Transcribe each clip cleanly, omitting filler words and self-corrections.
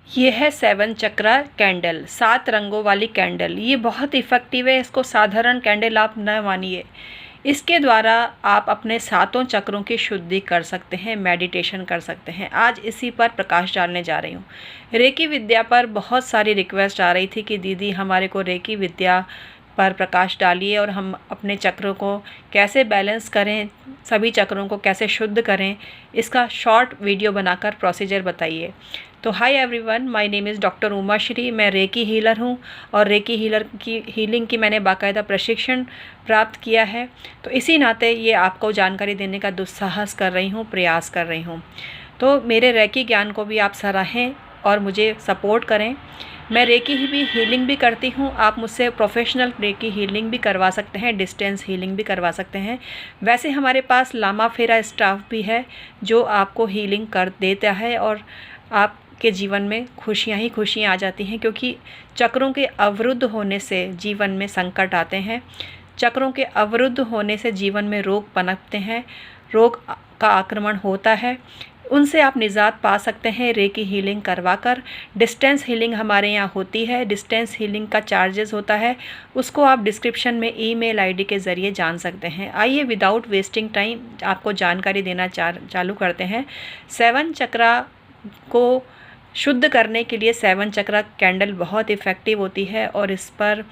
ये है 7 चक्रा कैंडल, 7 रंगों वाली कैंडल। ये बहुत इफ़ेक्टिव है, इसको साधारण कैंडल आप न मानिए। इसके द्वारा आप अपने सातों चक्रों की शुद्धि कर सकते हैं, मेडिटेशन कर सकते हैं। आज इसी पर प्रकाश डालने जा रही हूँ। रेकी विद्या पर बहुत सारी रिक्वेस्ट आ रही थी कि दीदी हमारे को रेकी विद्या पर प्रकाश डालिए और हम अपने चक्रों को कैसे बैलेंस करें, सभी चक्रों को कैसे शुद्ध करें, इसका शॉर्ट वीडियो बनाकर प्रोसीजर बताइए। तो hi everyone, my name is doctor Uma Shri. मैं रेकी हीलर हूँ और रेकी हीलर की हीलिंग की मैंने बाकायदा प्रशिक्षण प्राप्त किया है। तो इसी नाते ये आपको जानकारी देने का दुस्साहस कर रही हूँ, प्रयास कर रही हूँ। तो मेरे रेकी ज्ञान को भी आप सराहें और मुझे सपोर्ट करें। मैं रेकी भी हीलिंग भी करती हूँ। आप मुझसे प्रोफेशनल रेकी हीलिंग भी करवा सकते हैं, डिस्टेंस हीलिंग भी करवा सकते हैं। वैसे हमारे पास लामा फेरा स्टाफ भी है जो आपको हीलिंग कर देता है और आपके जीवन में खुशियाँ ही खुशियाँ आ जाती हैं, क्योंकि चक्रों के अवरुद्ध होने से जीवन में संकट आते हैं। चक्रों के अवरुद्ध होने से जीवन में रोग पनपते हैं, रोग का आक्रमण होता है। उनसे आप निजात पा सकते हैं रेकी हीलिंग करवाकर। डिस्टेंस हीलिंग हमारे यहाँ होती है। डिस्टेंस हीलिंग का चार्जेस होता है, उसको आप डिस्क्रिप्शन में ईमेल आईडी के ज़रिए जान सकते हैं। आइए विदाउट वेस्टिंग टाइम आपको जानकारी देना चालू करते हैं। 7 चक्रा को शुद्ध करने के लिए 7 चक्रा कैंडल बहुत इफ़ेक्टिव होती है और इस पर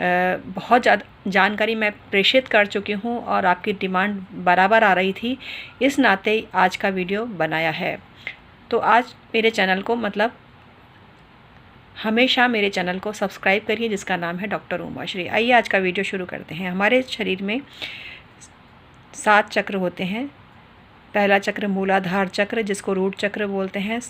बहुत ज़्यादा जानकारी मैं प्रेषित कर चुकी हूँ और आपकी डिमांड बराबर आ रही थी, इस नाते आज का वीडियो बनाया है। तो आज मेरे चैनल को हमेशा मेरे चैनल को सब्सक्राइब करिए, जिसका नाम है डॉक्टर उमा श्री। आइए आज का वीडियो शुरू करते हैं। हमारे शरीर में 7 चक्र होते हैं। पहला चक्र मूलाधार चक्र, जिसको रूट चक्र बोलते हैं।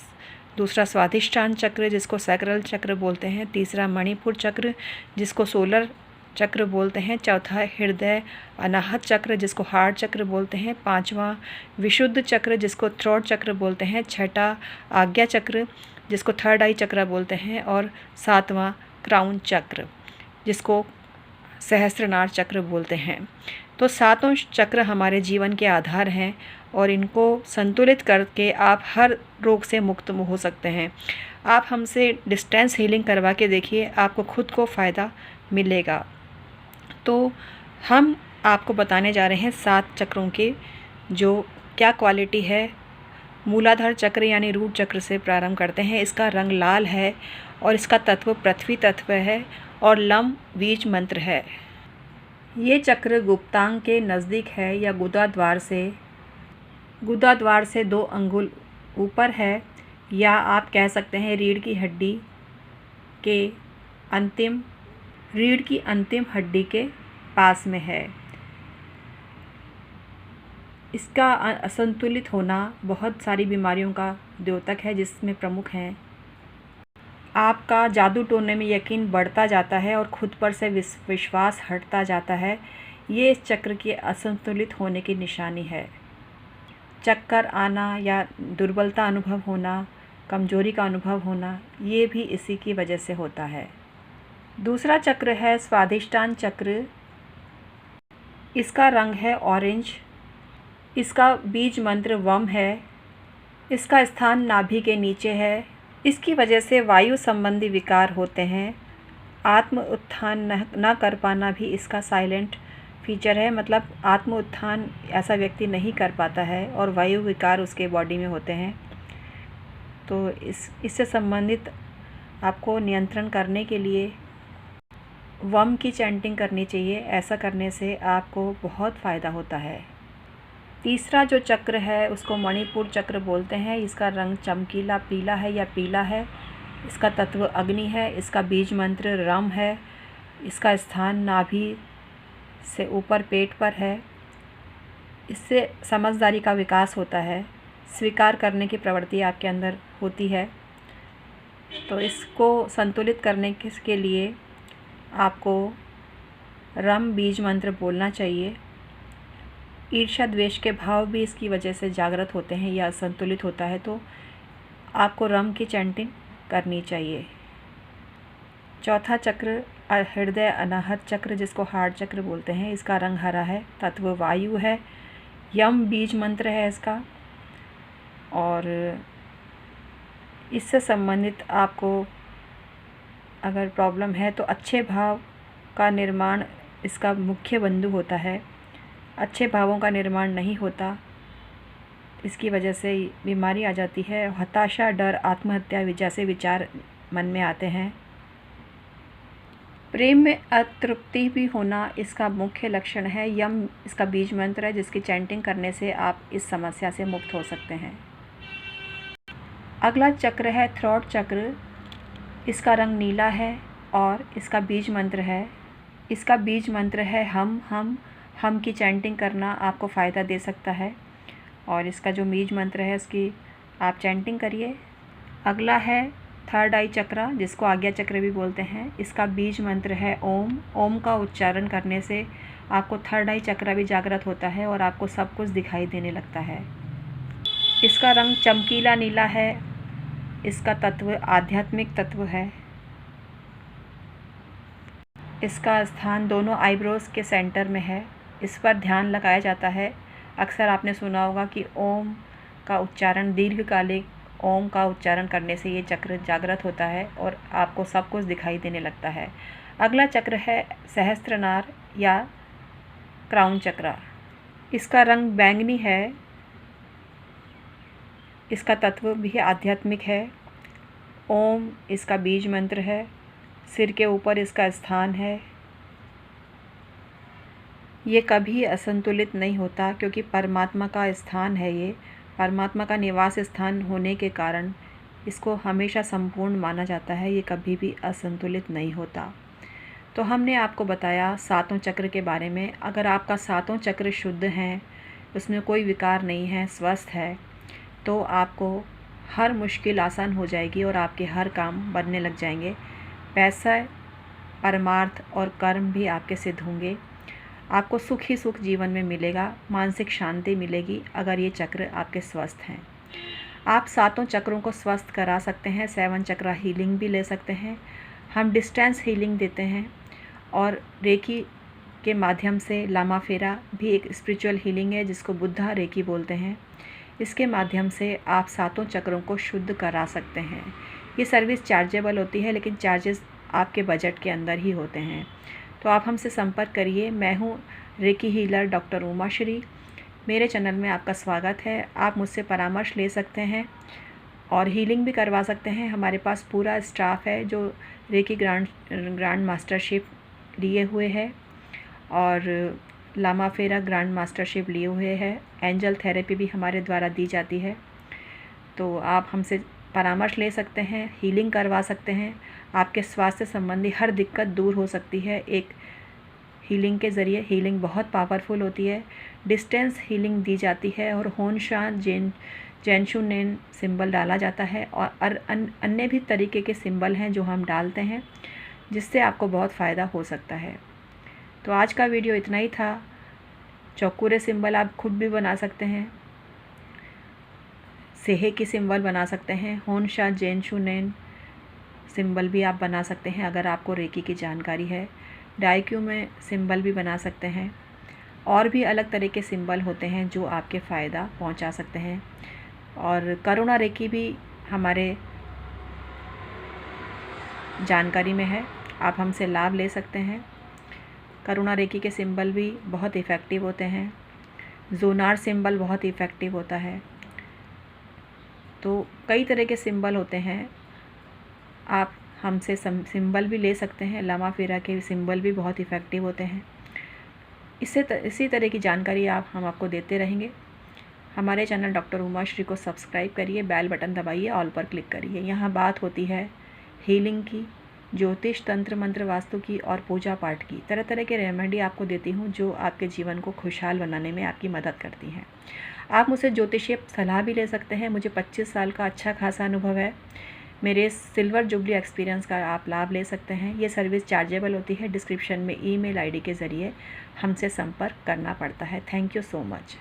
दूसरा स्वाधिष्ठान चक्र, जिसको सैक्रल चक्र बोलते हैं। तीसरा मणिपुर चक्र, जिसको सोलर चक्र बोलते हैं। चौथा हृदय अनाहत चक्र, जिसको हार्ट चक्र बोलते हैं। पांचवा विशुद्ध चक्र, जिसको थ्रोट चक्र बोलते हैं। छठा आज्ञा चक्र, जिसको थर्ड आई चक्र बोलते हैं। और 7वां क्राउन चक्र, जिसको सहस्त्रनार चक्र बोलते हैं। तो सातों चक्र हमारे जीवन के आधार हैं और इनको संतुलित करके आप हर रोग से मुक्त हो सकते हैं। आप हमसे डिस्टेंस हीलिंग करवा के देखिए, आपको खुद को फ़ायदा मिलेगा। तो हम आपको बताने जा रहे हैं 7 चक्रों के जो क्या क्वालिटी है। मूलाधार चक्र यानी रूट चक्र से प्रारंभ करते हैं। इसका रंग लाल है और इसका तत्व पृथ्वी तत्व है और लम बीज मंत्र है। ये चक्र गुप्तांग के नज़दीक है या गुदा द्वार से 2 अंगुल ऊपर है, या आप कह सकते हैं रीढ़ की अंतिम हड्डी के पास में है। इसका असंतुलित होना बहुत सारी बीमारियों का द्योतक है, जिसमें प्रमुख हैं आपका जादू टोने में यकीन बढ़ता जाता है और खुद पर से विश्वास हटता जाता है। ये इस चक्र के असंतुलित होने की निशानी है। चक्कर आना या दुर्बलता अनुभव होना, कमजोरी का अनुभव होना, ये भी इसी की वजह से होता है। दूसरा चक्र है स्वाधिष्ठान चक्र। इसका रंग है ऑरेंज। इसका बीज मंत्र वम है। इसका स्थान नाभि के नीचे है। इसकी वजह से वायु संबंधी विकार होते हैं। आत्म उत्थान न कर पाना भी इसका साइलेंट फीचर है, मतलब आत्म उत्थान ऐसा व्यक्ति नहीं कर पाता है और वायु विकार उसके बॉडी में होते हैं। तो इससे संबंधित आपको नियंत्रण करने के लिए वम की चैंटिंग करनी चाहिए। ऐसा करने से आपको बहुत फ़ायदा होता है। तीसरा जो चक्र है उसको मणिपुर चक्र बोलते हैं। इसका रंग चमकीला पीला है या पीला है। इसका तत्व अग्नि है। इसका बीज मंत्र रम है। इसका स्थान नाभि से ऊपर पेट पर है। इससे समझदारी का विकास होता है, स्वीकार करने की प्रवृत्ति आपके अंदर होती है। तो इसको संतुलित करने के लिए आपको रम बीज मंत्र बोलना चाहिए। ईर्ष्या द्वेष के भाव भी इसकी वजह से जागृत होते हैं या संतुलित होता है, तो आपको रम की चैंटिंग करनी चाहिए। चौथा चक्र हृदय अनाहत चक्र, जिसको हार्ट चक्र बोलते हैं। इसका रंग हरा है, तत्व वायु है। यम बीज मंत्र है इसका, और इससे संबंधित आपको अगर प्रॉब्लम है तो अच्छे भाव का निर्माण इसका मुख्य बिंदु होता है। अच्छे भावों का निर्माण नहीं होता, इसकी वजह से बीमारी आ जाती है। हताशा, डर, आत्महत्या जैसे विचार मन में आते हैं। प्रेम में अतृप्ति भी होना इसका मुख्य लक्षण है। यम इसका बीज मंत्र है, जिसकी चैंटिंग करने से आप इस समस्या से मुक्त हो सकते हैं। अगला चक्र है थ्रोट चक्र। इसका रंग नीला है और इसका बीज मंत्र है हम की चैंटिंग करना आपको फ़ायदा दे सकता है। और इसका जो बीज मंत्र है उसकी आप चैंटिंग करिए। अगला है थर्ड आई चक्र, जिसको आज्ञा चक्र भी बोलते हैं। इसका बीज मंत्र है ओम। ओम का उच्चारण करने से आपको थर्ड आई चक्र भी जागृत होता है और आपको सब कुछ दिखाई देने लगता है। इसका रंग चमकीला नीला है। इसका तत्व आध्यात्मिक तत्व है। इसका स्थान दोनों आईब्रोज के सेंटर में है। इस पर ध्यान लगाया जाता है। अक्सर आपने सुना होगा कि ओम का उच्चारण, दीर्घकालिक ओम का उच्चारण करने से ये चक्र जागृत होता है और आपको सब कुछ दिखाई देने लगता है। अगला चक्र है सहस्त्रनार या क्राउन चक्र। इसका रंग बैंगनी है। इसका तत्व भी आध्यात्मिक है। ओम इसका बीज मंत्र है। सिर के ऊपर इसका स्थान है। ये कभी असंतुलित नहीं होता, क्योंकि परमात्मा का स्थान है। ये परमात्मा का निवास स्थान होने के कारण इसको हमेशा संपूर्ण माना जाता है। ये कभी भी असंतुलित नहीं होता। तो हमने आपको बताया सातों चक्र के बारे में। अगर आपका सातों चक्र शुद्ध हैं, उसमें कोई विकार नहीं है, स्वस्थ है, तो आपको हर मुश्किल आसान हो जाएगी और आपके हर काम बनने लग जाएंगे। पैसा, परमार्थ और कर्म भी आपके सिद्ध होंगे। आपको सुख ही सुख जीवन में मिलेगा, मानसिक शांति मिलेगी अगर ये चक्र आपके स्वस्थ हैं। आप सातों चक्रों को स्वस्थ करा सकते हैं। 7 चक्र हीलिंग भी ले सकते हैं। हम डिस्टेंस हीलिंग देते हैं और रेकी के माध्यम से लामा फेरा भी एक स्पिरिचुअल हीलिंग है, जिसको बुद्धा रेकी बोलते हैं। इसके माध्यम से आप सातों चक्रों को शुद्ध करा सकते हैं। ये सर्विस चार्जेबल होती है, लेकिन चार्जेस आपके बजट के अंदर ही होते हैं। तो आप हमसे संपर्क करिए। मैं हूँ रेकी हीलर डॉक्टर उमाश्री। मेरे चैनल में आपका स्वागत है। आप मुझसे परामर्श ले सकते हैं और हीलिंग भी करवा सकते हैं। हमारे पास पूरा स्टाफ है जो रेकी ग्रैंड मास्टरशिप लिए हुए है और लामा फेरा ग्रैंड मास्टरशिप लिए हुए है। एंजल थेरेपी भी हमारे द्वारा दी जाती है। तो आप हमसे परामर्श ले सकते हैं, हीलिंग करवा सकते हैं। आपके स्वास्थ्य संबंधी हर दिक्कत दूर हो सकती है एक हीलिंग के ज़रिए। हीलिंग बहुत पावरफुल होती है। डिस्टेंस हीलिंग दी जाती है और होनशा जेनशुनेन सिंबल डाला जाता है और अन्य भी तरीके के सिंबल हैं जो हम डालते हैं, जिससे आपको बहुत फ़ायदा हो सकता है। तो आज का वीडियो इतना ही था। चौकुरे सिंबल आप खुद भी बना सकते हैं। सेहे की सिंबल बना सकते हैं। होनशा जेनशुनेन सिंबल भी आप बना सकते हैं अगर आपको रेकी की जानकारी है। डाइक्यू में सिंबल भी बना सकते हैं। और भी अलग तरह के सिंबल होते हैं जो आपके फ़ायदा पहुंचा सकते हैं। और करुणा रेकी भी हमारे जानकारी में है, आप हमसे लाभ ले सकते हैं। करुणा रेकी के सिंबल भी बहुत इफ़ेक्टिव होते हैं। जोनार सिंबल बहुत इफ़ेक्टिव होता है। तो कई तरह के सिंबल होते हैं। आप हमसे सिंबल भी ले सकते हैं। लामा फेरा के सिंबल भी बहुत इफ़ेक्टिव होते हैं। इसी तरह की जानकारी हम आपको देते रहेंगे। हमारे चैनल डॉक्टर उमाश्री को सब्सक्राइब करिए, बेल बटन दबाइए, ऑल पर क्लिक करिए। यहाँ बात होती है हीलिंग की, ज्योतिष, तंत्र मंत्र, वास्तु की और पूजा पाठ की। तरह तरह के रेमेडी आपको देती हूँ जो आपके जीवन को खुशहाल बनाने में आपकी मदद करती हैं। आप मुझसे ज्योतिषीय सलाह भी ले सकते हैं। मुझे 25 साल का अच्छा खासा अनुभव है। मेरे सिल्वर जुबली एक्सपीरियंस का आप लाभ ले सकते हैं। ये सर्विस चार्जेबल होती है। डिस्क्रिप्शन में ईमेल आईडी के ज़रिए हमसे संपर्क करना पड़ता है। Thank you so much.